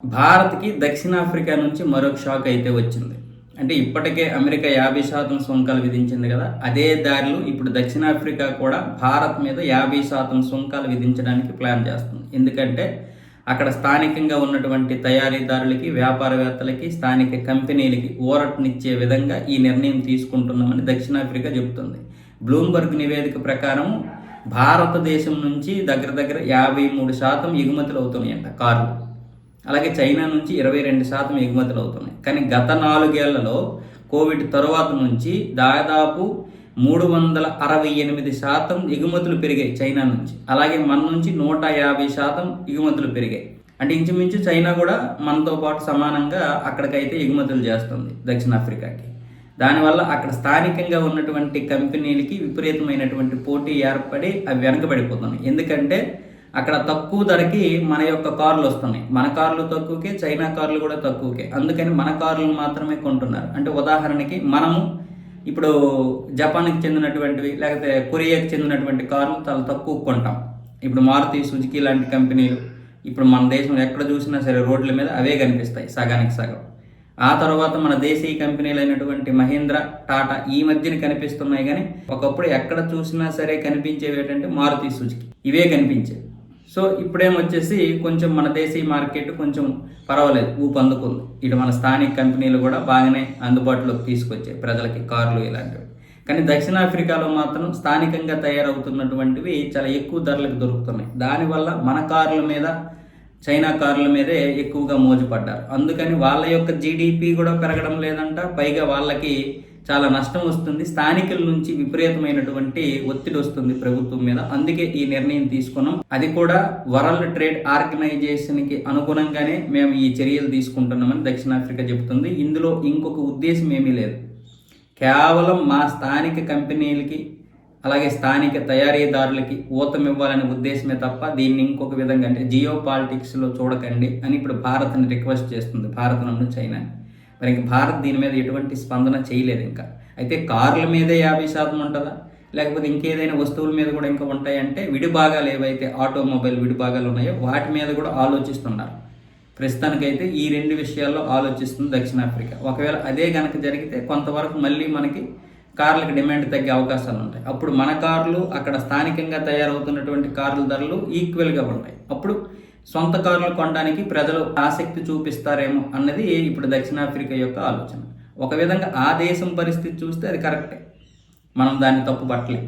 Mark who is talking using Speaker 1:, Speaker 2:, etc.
Speaker 1: భారత్‌కి దక్షిణాఫ్రికా నుంచి మరొక షాక్ అయితే వచ్చింది. అంటే ఇప్పటికే అమెరికా 50% సుంకాలు విధించింది గదా! అదే దారిలో ఇప్పుడు దక్షిణాఫ్రికా కూడా భారత్ మీద 50% సుంకాలు విధించడానికి ప్లాన్ చేస్తుంది. ఎందుకంటే అక్కడ స్థానికంగా ఉన్నటువంటి తయారీదారులకి, వ్యాపారవేత్తలకి, స్థానిక కంపెనీలకి ఊరటనిచ్చే విధంగా ఈ నిర్ణయం తీసుకుంటున్నామని దక్షిణాఫ్రికా చెబుతుంది. బ్లూంబర్గ్ నివేదిక ప్రకారం భారతదేశం నుంచి దగ్గర దగ్గర 53% ఎగుమతులు అవుతున్నాయంట కార్లు. అలాగే చైనా నుంచి 22% ఎగుమతులు అవుతున్నాయి. కానీ గత 4 ఏళ్లలో కోవిడ్ తరువాత నుంచి దాదాపు 368% ఎగుమతులు పెరిగాయి చైనా నుంచి. అలాగే మన నుంచి 150% ఎగుమతులు పెరిగాయి. అంటే ఇంచుమించు చైనా కూడా మనతో పాటు సమానంగా అక్కడికైతే ఎగుమతులు చేస్తుంది దక్షిణాఫ్రికాకి. దానివల్ల అక్కడ స్థానికంగా ఉన్నటువంటి కంపెనీలకి విపరీతమైనటువంటి పోటీ ఏర్పడి అవి వెనకబడిపోతున్నాయి. ఎందుకంటే అక్కడ తక్కువ ధరకి మన యొక్క కార్లు వస్తున్నాయి. మన కార్లు తక్కువకే, చైనా కార్లు కూడా తక్కువకే. అందుకని మన కార్లను మాత్రమే కొంటున్నారు. అంటే ఉదాహరణకి మనము ఇప్పుడు జపాన్కి చెందినటువంటివి లేకపోతే కొరియాకి చెందినటువంటి కార్లు చాలా తక్కువ కొంటాం. ఇప్పుడు మారుతి, సుజుకి లాంటి కంపెనీలు ఇప్పుడు మన దేశంలో ఎక్కడ చూసినా సరే రోడ్ల మీద అవే కనిపిస్తాయి సగానికి సగం. ఆ తర్వాత మన దేశీయ కంపెనీలు అయినటువంటి మహీంద్ర, టాటా ఈ మధ్యన కనిపిస్తున్నాయి. కానీ ఒకప్పుడు ఎక్కడ చూసినా సరే కనిపించేవి ఏంటంటే మారుతి, సుజుకి ఇవే కనిపించేవి. సో ఇప్పుడేమొచ్చేసి కొంచెం మన దేశీయ మార్కెట్ కొంచెం పర్వాలేదు, ఊపందుకుంది. ఇటు మన స్థానిక కంపెనీలు కూడా బాగానే అందుబాటులోకి తీసుకొచ్చాయి ప్రజలకి కార్లు ఇలాంటివి. కానీ దక్షిణాఫ్రికాలో మాత్రం స్థానికంగా తయారవుతున్నటువంటివి చాలా ఎక్కువ ధరలకు దొరుకుతున్నాయి. దానివల్ల మన కార్ల మీద, చైనా కార్ల మీదే ఎక్కువగా మోజుపడ్డారు. అందుకని వాళ్ళ యొక్క జీడిపి కూడా పెరగడం లేదంట. పైగా వాళ్ళకి చాలా నష్టం వస్తుంది. స్థానికుల నుంచి విపరీతమైనటువంటి ఒత్తిడి వస్తుంది ప్రభుత్వం మీద. అందుకే ఈ నిర్ణయం తీసుకున్నాం. అది కూడా వరల్డ్ ట్రేడ్ ఆర్గనైజేషన్కి అనుగుణంగానే మేము ఈ చర్యలు తీసుకుంటున్నామని దక్షిణాఫ్రికా చెబుతుంది. ఇందులో ఇంకొక ఉద్దేశం ఏమీ లేదు. కేవలం మా స్థానిక కంపెనీలకి అలాగే స్థానిక తయారీదారులకి ఊతమివ్వాలనే ఉద్దేశమే తప్ప దీన్ని ఇంకొక విధంగా అంటే జియో పాలిటిక్స్లో చూడకండి అని ఇప్పుడు భారత్ని రిక్వెస్ట్ చేస్తుంది, భారత్ నుండి చైనా. మరి ఇంక భారత్ దీని మీద ఎటువంటి స్పందన చేయలేదు ఇంకా. అయితే కార్ల మీదే 50% ఉంటుందా, లేకపోతే ఇంకేదైనా వస్తువుల మీద కూడా ఇంకా ఉంటాయంటే విడిభాగాలు ఏవైతే ఆటోమొబైల్ విడిభాగాలు ఉన్నాయో వాటి మీద కూడా ఆలోచిస్తున్నారు. ప్రస్తుతానికైతే ఈ 2 విషయాల్లో ఆలోచిస్తుంది దక్షిణాఫ్రికా. ఒకవేళ అదే కనుక జరిగితే కొంతవరకు మళ్ళీ మనకి కార్లకు డిమాండ్ తగ్గే అవకాశాలు ఉంటాయి. అప్పుడు మన కార్లు అక్కడ స్థానికంగా తయారవుతున్నటువంటి కార్ల ధరలు ఈక్వల్గా ఉంటాయి. అప్పుడు సొంత కార్లు కొనడానికి ప్రజలు ఆసక్తి చూపిస్తారేమో అన్నది ఇప్పుడు దక్షిణాఫ్రికా యొక్క ఆలోచన. ఒక విధంగా ఆ దేశం పరిస్థితి చూస్తే అది కరెక్టే, మనం దాన్ని తప్పు పట్టలేం.